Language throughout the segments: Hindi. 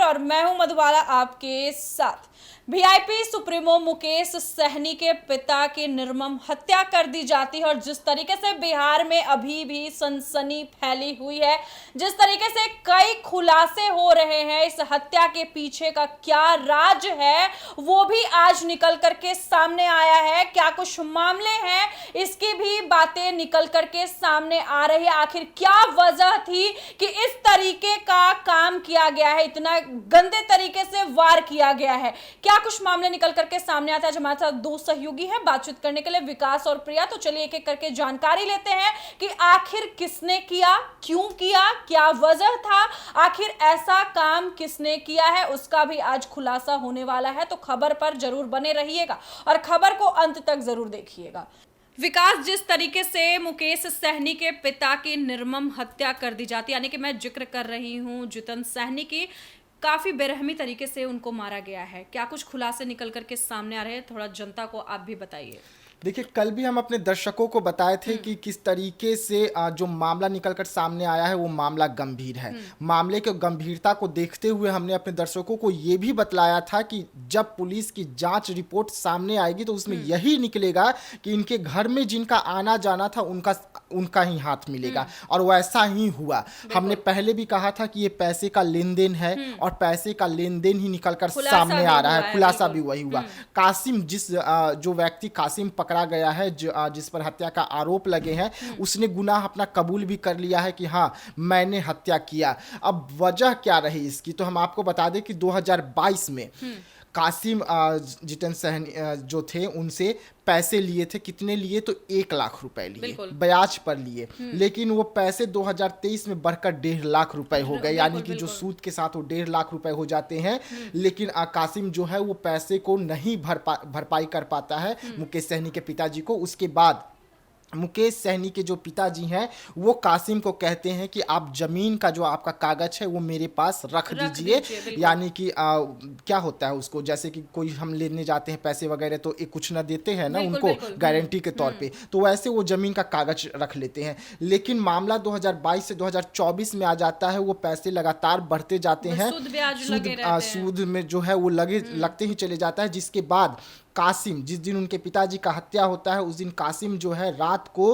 और मैं हूं मधुबाला आपके साथ। वीआईपी सुप्रीमो मुकेश सहनी के पिता की निर्मम हत्या कर दी जाती है और जिस तरीके से बिहार में अभी भी सनसनी फैली हुई है, जिस तरीके से कई खुलासे हो रहे हैं, इस हत्या के पीछे का क्या राज है वो भी आज निकल करके सामने आया है। क्या कुछ मामले हैं, इसकी भी बातें निकल करके सामने आ रही है। आखिर क्या वजह थी कि इस तरीके का काम किया गया है, इतना गंदे तरीके से वार किया गया है, क्या कुछ मामले निकल करके सामने आते हैं। आज हमारे साथ दो सहयोगी हैं बातचीत करने के लिए, विकास और प्रिया। तो चलिए एक एक करके जानकारी लेते हैं कि आखिर किसने किया, क्यों किया, क्या वजह था, आखिर ऐसा काम किसने किया है, उसका भी आज खुलासा होने वाला है। तो खबर पर जरूर बने रहिएगा और खबर को अंत तक जरूर देखिएगा। विकास, जिस तरीके से मुकेश सहनी के पिता की निर्मम हत्या कर दी जाती है, यानी कि मैं जिक्र कर रही हूं जितन सहनी की, काफी बेरहमी तरीके से उनको मारा गया है। क्या कुछ खुलासे निकल करके सामने आ रहे हैं, थोड़ा जनता को आप भी बताइए। देखिए, कल भी हम अपने दर्शकों को बताए थे कि किस तरीके से जो मामला निकलकर सामने आया है वो मामला गंभीर है। मामले की गंभीरता को देखते हुए हमने अपने दर्शकों को ये भी बतलाया था कि जब पुलिस की जांच रिपोर्ट सामने आएगी तो उसमें यही निकलेगा कि इनके घर में जिनका आना जाना था उनका ही हाथ मिलेगा, और वैसा ही हुआ। हमने पहले भी कहा था कि ये पैसे का लेन देन है और पैसे का लेन देन ही निकलकर सामने आ रहा है। खुलासा भी वही हुआ। कासिम, जो व्यक्ति कासिम पकड़ा गया है, जिस पर हत्या का आरोप लगे हैं, उसने गुनाह अपना कबूल भी कर लिया है कि हाँ, मैंने हत्या किया। अब वजह क्या रही इसकी, तो हम आपको बता दें कि 2022 में कासिम जितन सहनी जो थे उनसे पैसे लिए थे। कितने लिए, तो 1 लाख रुपए लिए, ब्याज पर लिए। लेकिन वो पैसे 2023 में बढ़कर 1.5 लाख रुपए हो गए, यानी कि जो सूद के साथ वो 1.5 लाख रुपए हो जाते हैं। लेकिन कासिम जो है वो पैसे को नहीं भरपाई कर पाता है मुकेश सहनी के पिताजी को। उसके बाद मुकेश सहनी के जो पिताजी हैं वो कासिम को कहते हैं कि आप जमीन का जो आपका कागज है वो मेरे पास रख दीजिए। यानी कि क्या होता है उसको, जैसे कि कोई हम लेने जाते हैं पैसे वगैरह तो एक कुछ ना देते हैं ना उनको गारंटी के तौर पे, तो वैसे वो जमीन का कागज रख लेते हैं। लेकिन मामला 2022 से 2024 में आ जाता है। वो पैसे लगातार बढ़ते जाते हैं, सूद में जो है वो लगते ही चले जाता है। जिसके बाद कासिम, जिस दिन उनके पिताजी का हत्या होता है उस दिन कासिम जो है रात को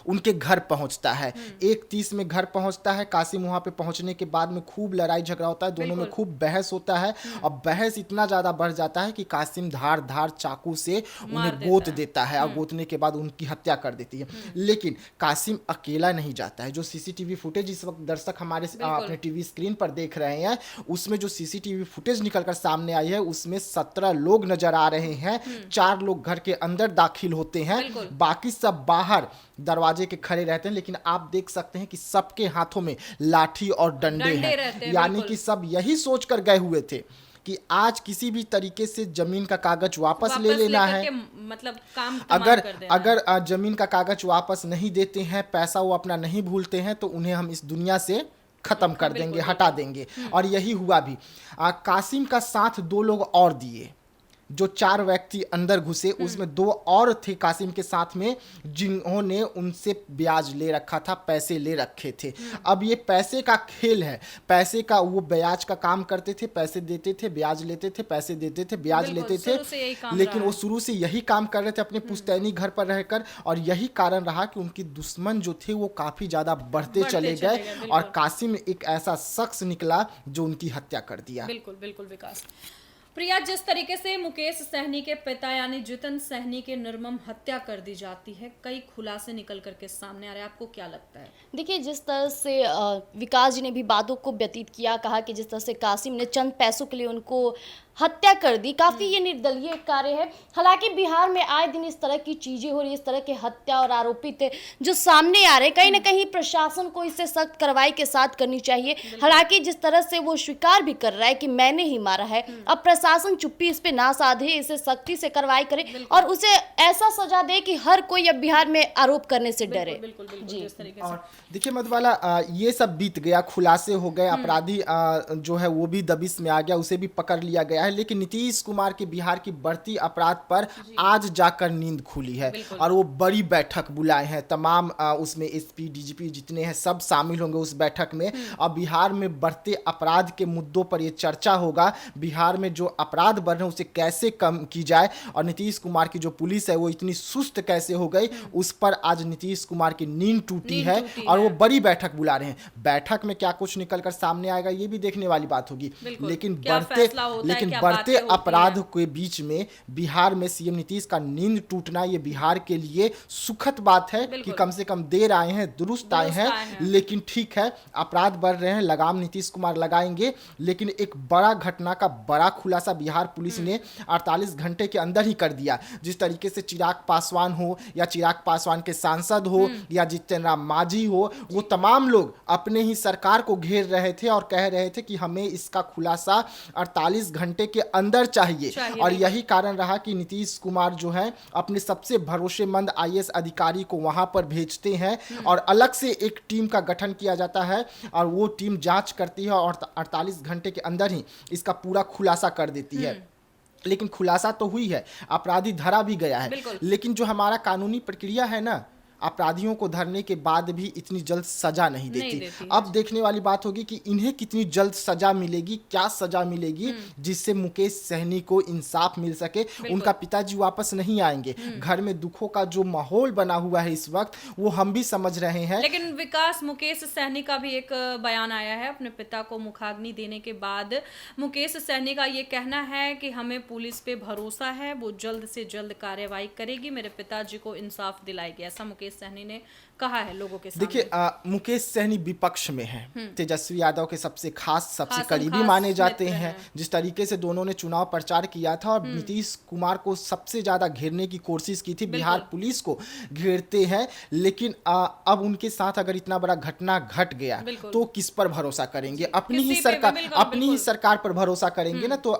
उनके घर पहुंचता है। 1:30 में घर पहुंचता है कासिम। वहां पे पहुंचने के बाद में खूब लड़ाई झगड़ा होता है, दोनों में खूब बहस होता है। और बहस इतना ज्यादा बढ़ जाता है कि कासिम धार चाकू से उन्हें गोत देता है और गोतने के बाद उनकी हत्या कर देती है। लेकिन कासिम अकेला नहीं जाता है। जो सीसीटीवी फुटेज इस वक्त दर्शक हमारे अपने टीवी स्क्रीन पर देख रहे हैं, उसमें जो सीसीटीवी फुटेज निकलकर सामने आई है उसमें 17 लोग नजर आ रहे हैं। 4 लोग घर के अंदर दाखिल होते हैं, बाकी सब बाहर दरवाजे के खड़े रहते हैं। लेकिन आप देख सकते हैं कि सबके हाथों में लाठी और डंडे हैं। यानी कि सब यही सोचकर गए हुए थे कि आज किसी भी तरीके से जमीन का कागज वापस ले लेना है। मतलब काम अगर जमीन का कागज वापस नहीं देते हैं, पैसा वो अपना नहीं भूलते हैं, तो उन्हें हम इस दुनिया से खत्म कर देंगे, हटा देंगे। और यही हुआ भी। कासिम का साथ 2 लोग और दिए। जो 4 व्यक्ति अंदर घुसे उसमें 2 और थे कासिम के साथ में, जिन्होंने उनसे ब्याज ले रखा था, पैसे ले रखे थे। अब ये पैसे का खेल है। पैसे का वो ब्याज का काम करते थे, पैसे देते थे, ब्याज लेते थे, पैसे देते थे, ब्याज लेते थे। लेकिन वो शुरू से यही काम कर रहे थे अपने पुश्तैनी घर पर रहकर। और यही कारण रहा कि उनकी दुश्मन जो थे वो काफी ज्यादा बढ़ते चले गए और कासिम एक ऐसा शख्स निकला जो उनकी हत्या कर दिया। बिल्कुल बिल्कुल विकास। प्रिया, जिस तरीके से मुकेश सहनी के पिता यानी जितन सहनी के निर्मम हत्या कर दी जाती है, कई खुलासे निकल करके सामने आ रहे हैं, आपको क्या लगता है? देखिए, जिस तरह से विकास जी ने भी बातों को व्यतीत किया, कहा कि जिस तरह से कासिम ने चंद पैसों के लिए उनको हत्या कर दी, काफ़ी ये निर्दलीय कार्य है। हालांकि बिहार में आए दिन इस तरह की चीज़ें हो रही, इस तरह के हत्या और आरोपित जो सामने आ रहे, कहीं ना कहीं प्रशासन को इससे सख्त कार्रवाई के साथ करनी चाहिए। हालांकि जिस तरह से वो स्वीकार भी कर रहा है कि मैंने ही मारा है, अब प्रशासन चुप्पी इस पे ना साधे, इसे सख्ती से कार्रवाई करे और उसे ऐसा सजा दे कि हर कोई अब बिहार में आरोप करने से डरे। बिल्कुल बिल्कुल जिस तरीके से और देखिए मधुबाला, ये सब बीत गया, खुलासे हो गए, अपराधी जो है वो भी दबिश में आ गया, उसे भी पकड़ लिया गया है, लेकिन नीतीश कुमार की बिहार की बढ़ती अपराध पर आज जाकर नींद खुली है और वो बड़ी बैठक बुलाए हैं। तमाम उसमें एसपी डीजीपी जितने हैं सब शामिल होंगे उस बैठक में और बिहार में बढ़ते अपराध के मुद्दों पर ये चर्चा होगा। बिहार में जो अपराध बढ़ रहे हैं उसे कैसे कम की जाए और नीतीश कुमार की जो पुलिस है वो इतनी सुस्त कैसे हो गई, उस पर आज नीतीश कुमार की नींद टूटी है और वो बड़ी बैठक बुला रहे हैं। बैठक में क्या कुछ निकलकर सामने आएगा ये भी देखने वाली बात होगी, लेकिन बढ़ते अपराध के बीच में बिहार में सीएम नीतीश का नींद टूटना ये बिहार के लिए सुखद बात है कि कम से कम देर आए हैं, दुरुस्त आए हैं। लेकिन ठीक है, अपराध बढ़ रहे हैं, लगाम नीतीश कुमार लगाएंगे, लेकिन एक बड़ा घटना का बड़ा खुलासा बिहार पुलिस ने 48 घंटे के अंदर ही कर दिया। जिस तरीके से चिराग पासवान हो या चिराग पासवान के सांसद हो या जितेंद्र राम मांझी हो, वो तमाम लोग अपने ही सरकार को घेर रहे थे और कह रहे थे कि हमें इसका खुलासा 48 घंटे के अंदर चाहिए। और यही कारण रहा कि नीतीश कुमार जो है अपने सबसे भरोसेमंद आईएएस अधिकारी को वहां पर भेजते हैं और अलग से एक टीम का गठन किया जाता है और वो टीम जांच करती है और 48 घंटे के अंदर ही इसका पूरा खुलासा कर देती है। लेकिन खुलासा तो हुई है, अपराधी धरा भी गया है, लेकिन जो हमारा कानूनी प्रक्रिया है ना, अपराधियों को धरने के बाद भी इतनी जल्द सजा नहीं देती। अब देखने वाली बात होगी कि इन्हें कितनी जल्द सजा मिलेगी, क्या सजा मिलेगी जिससे मुकेश सहनी को इंसाफ मिल सके। उनका पिताजी वापस नहीं आएंगे, घर में दुखों का जो माहौल बना हुआ है इस वक्त वो हम भी समझ रहे हैं। लेकिन विकास, मुकेश सहनी का भी एक बयान आया है अपने पिता को मुखाग्नि देने के बाद। मुकेश सहनी का ये कहना है कि हमें पुलिस पे भरोसा है, वो जल्द से जल्द कार्रवाई करेगी, मेरे पिताजी को इंसाफ दिलाएगी, ऐसा मुकेश सहनी ने कहा है लोगों के सामने। देखिए, मुकेश सहनी विपक्ष में है, तेजस्वी यादव के सबसे खास सबसे करीबी माने जाते हैं। जिस तरीके से दोनों ने चुनाव प्रचार किया था और नीतीश कुमार को सबसे ज्यादा घेरने की कोशिश की थी, बिहार पुलिस को घेरते हैं, लेकिन अब उनके साथ अगर इतना बड़ा घटना घट गया तो किस पर भरोसा करेंगे? अपनी ही सरकार पर भरोसा करेंगे ना, तो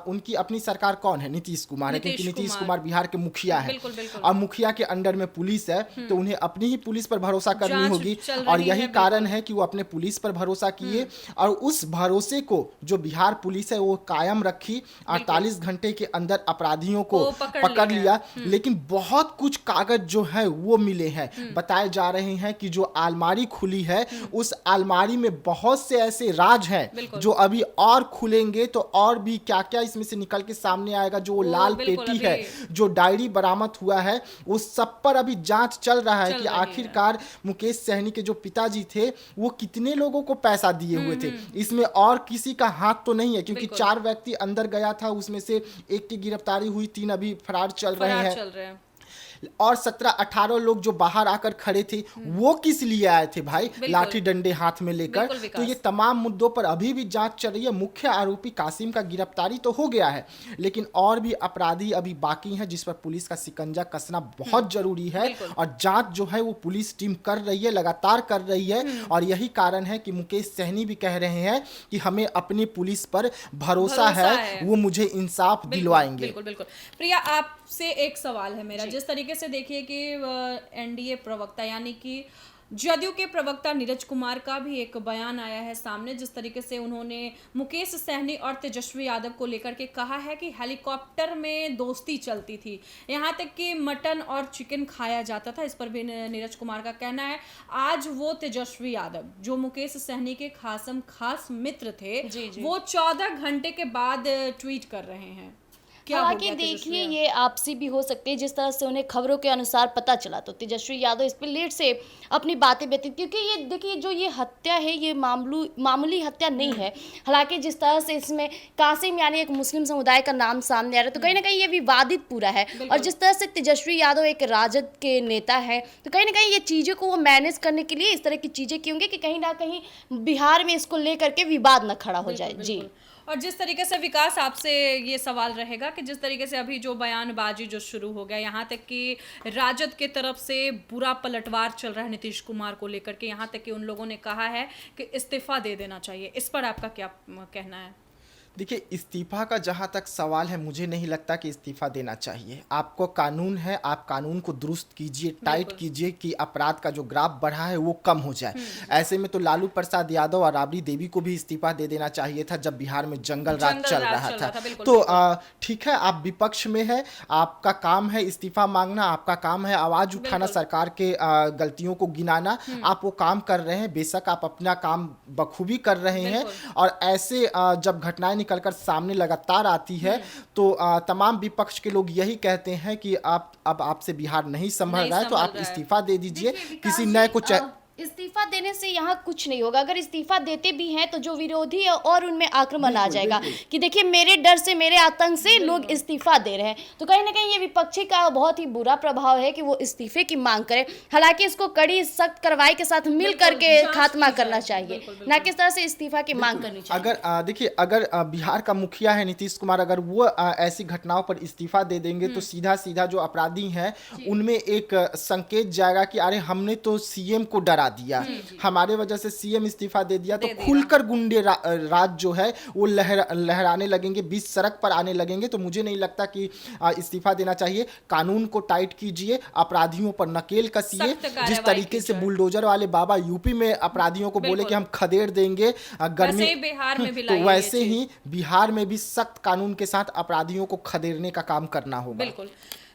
उनकी अपनी सरकार कौन है? नीतीश कुमार है, क्योंकि नीतीश कुमार बिहार के मुखिया है और मुखिया के अंडर में पुलिस है, तो उन्हें अपनी ही पुलिस पर भरोसा करनी होगी। और यही कारण है कि वो अपने पुलिस पर भरोसा किए और उस भरोसे को जो बिहार पुलिस है वो कायम रखी। 48 घंटे के अंदर अपराधियों को पकड़ लिया, लेकिन बहुत कुछ कागज जो है वो मिले हैं। बताए जा रहे हैं कि जो अलमारी खुली है उस अलमारी में बहुत से ऐसे राज हैं जो अभी और खुलेंगे तो और भी क्या क्या इसमें से निकल के सामने आएगा। जो लाल पेटी है, जो डायरी बरामद हुआ है, उस सब पर अभी जांच चल रहा है कि आखिरकार मुकेश सहनी के जो पिताजी थे वो कितने लोगों को पैसा दिए हुए थे। इसमें और किसी का हाथ तो नहीं है, क्योंकि 4 व्यक्ति अंदर गया था, उसमें से एक की गिरफ्तारी हुई, 3 अभी फरार चल रहे हैं और 17-18 लोग जो बाहर आकर खड़े थे वो किस लिए आए थे भाई, लाठी डंडे हाथ में लेकर। तो ये तमाम मुद्दों पर अभी भी जांच चल रही है। मुख्य आरोपी कासिम का गिरफ्तारी तो हो गया है, लेकिन और भी अपराधी अभी बाकी हैं जिस पर पुलिस का शिकंजा कसना बहुत जरूरी है और जांच जो है वो पुलिस टीम कर रही है, लगातार कर रही है। और यही कारण है कि मुकेश सहनी भी कह रहे हैं कि हमें अपनी पुलिस पर भरोसा है, वो मुझे इंसाफ दिलवाएंगे। बिल्कुल बिल्कुल। प्रिया, आपसे एक सवाल है मेरा। जिस तरीके से देखिए कि एनडीए प्रवक्ता यानी कि जदयू के प्रवक्ता नीरज कुमार का भी एक बयान आया है सामने, जिस तरीके से उन्होंने मुकेश सहनी और तेजस्वी यादव को लेकर के कहा है कि हेलीकॉप्टर में दोस्ती चलती थी, यहाँ तक कि मटन और चिकन खाया जाता था। इस पर भी नीरज कुमार का कहना है आज वो तेजस्वी यादव जो मुकेश सहनी के खासम खास मित्र थे वो 14 घंटे के बाद ट्वीट कर रहे हैं। हालांकि देखिए ये आपसी भी हो सकती है, जिस तरह से उन्हें खबरों के अनुसार पता चला तो तेजस्वी यादव इस पर लेट से अपनी बातें व्यतीत, क्योंकि ये देखिए जो ये हत्या है ये मामूली हत्या नहीं है। हालांकि जिस तरह से इसमें कासिम यानी एक मुस्लिम समुदाय का नाम सामने आ रहा है तो कहीं ना कहीं ये विवादित पूरा है। और जिस तरह से तेजस्वी यादव एक राजद के नेता है तो कहीं ना कहीं ये चीज़ों को वो मैनेज करने के लिए इस तरह की चीज़ें की होंगी कि कहीं ना कहीं बिहार में इसको लेकर के विवाद न खड़ा हो जाए। जी, और जिस तरीके से विकास आपसे ये सवाल रहेगा कि जिस तरीके से अभी जो बयानबाजी जो शुरू हो गया, यहाँ तक कि राजद के तरफ से बुरा पलटवार चल रहा है नीतीश कुमार को लेकर के, यहाँ तक कि उन लोगों ने कहा है कि इस्तीफा दे देना चाहिए, इस पर आपका क्या कहना है? देखिए, इस्तीफा का जहाँ तक सवाल है, मुझे नहीं लगता कि इस्तीफा देना चाहिए। आपको कानून है, आप कानून को दुरुस्त कीजिए, टाइट कीजिए कि अपराध का जो ग्राफ बढ़ा है वो कम हो जाए। ऐसे में तो लालू प्रसाद यादव और राबड़ी देवी को भी इस्तीफा दे देना चाहिए था जब बिहार में जंगल राज चल रहा था। तो ठीक है, आप विपक्ष में है, आपका काम है इस्तीफा मांगना, आपका काम है आवाज उठाना, सरकार के गलतियों को गिनाना। आप वो काम कर रहे हैं, बेशक आप अपना काम बखूबी कर रहे हैं। और ऐसे जब घटनाएं निकलकर सामने लगातार आती है तो तमाम विपक्ष के लोग यही कहते हैं कि आप अब आपसे बिहार नहीं संभल रहा है, तो आप इस्तीफा दे दीजिए, किसी नए को इस्तीफा देने से यहाँ कुछ नहीं होगा। अगर इस्तीफा देते भी हैं तो जो विरोधी है और उनमें आक्रमण आ जाएगा कि देखिए मेरे डर से, मेरे आतंक से लोग इस्तीफा दे रहे हैं। तो कहीं ना कहीं ये विपक्षी का बहुत ही बुरा प्रभाव है कि वो इस्तीफे की मांग करें। हालांकि इसको कड़ी सख्त कार्रवाई के साथ मिल करके खात्मा करना चाहिए, ना किस तरह से इस्तीफा की मांग करनी चाहिए। अगर देखिए, अगर बिहार का मुखिया है नीतीश कुमार, अगर वो ऐसी घटनाओं पर इस्तीफा दे देंगे तो सीधा सीधा जो अपराधी हैं उनमें एक संकेत जाएगा कि अरे हमने तो सीएम को डरा दिया, हमारे वजह से सीएम इस्तीफा दे दिया, तो खुलकर गुंडे राज जो है वो लहराने लगेंगे, बीच सड़क पर आने लगेंगे। तो मुझे नहीं लगता कि इस्तीफा देना चाहिए। कानून को टाइट कीजिए, अपराधियों पर नकेल कसिए। जिस तरीके से बुलडोजर वाले बाबा यूपी में अपराधियों को बोले कि हम खदेड़ देंगे गर्मी, बिहार में भी तो वैसे ही बिहार में भी सख्त कानून के साथ अपराधियों को खदेड़ने का काम करना होगा। बिल्कुल।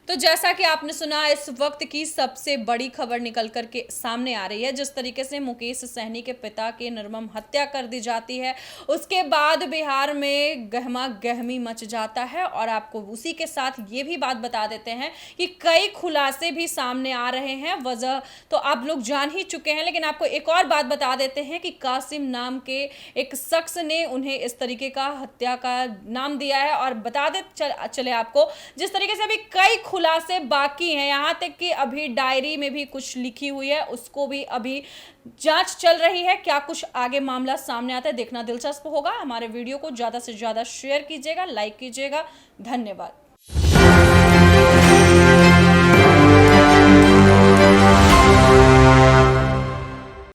तो जैसा कि आपने सुना, इस वक्त की सबसे बड़ी खबर निकल कर के सामने आ रही है। जिस तरीके से मुकेश सहनी के पिता की निर्मम हत्या कर दी जाती है, उसके बाद बिहार में गहमा गहमी मच जाता है। और आपको उसी के साथ ये भी बात बता देते हैं कि कई खुलासे भी सामने आ रहे हैं। वजह तो आप लोग जान ही चुके हैं, लेकिन आपको एक और बात बता देते हैं कि कासिम नाम के एक शख्स ने उन्हें इस तरीके का हत्या का नाम दिया है। और बता दे चले आपको, जिस तरीके से अभी कई खुलासे बाकी हैं, यहाँ तक कि अभी डायरी में भी कुछ लिखी हुई है, उसको भी अभी जांच चल रही है। क्या कुछ आगे मामला सामने आता है, देखना दिलचस्प होगा। हमारे वीडियो को ज़्यादा से ज़्यादा शेयर कीजिएगा, लाइक कीजिएगा। धन्यवाद।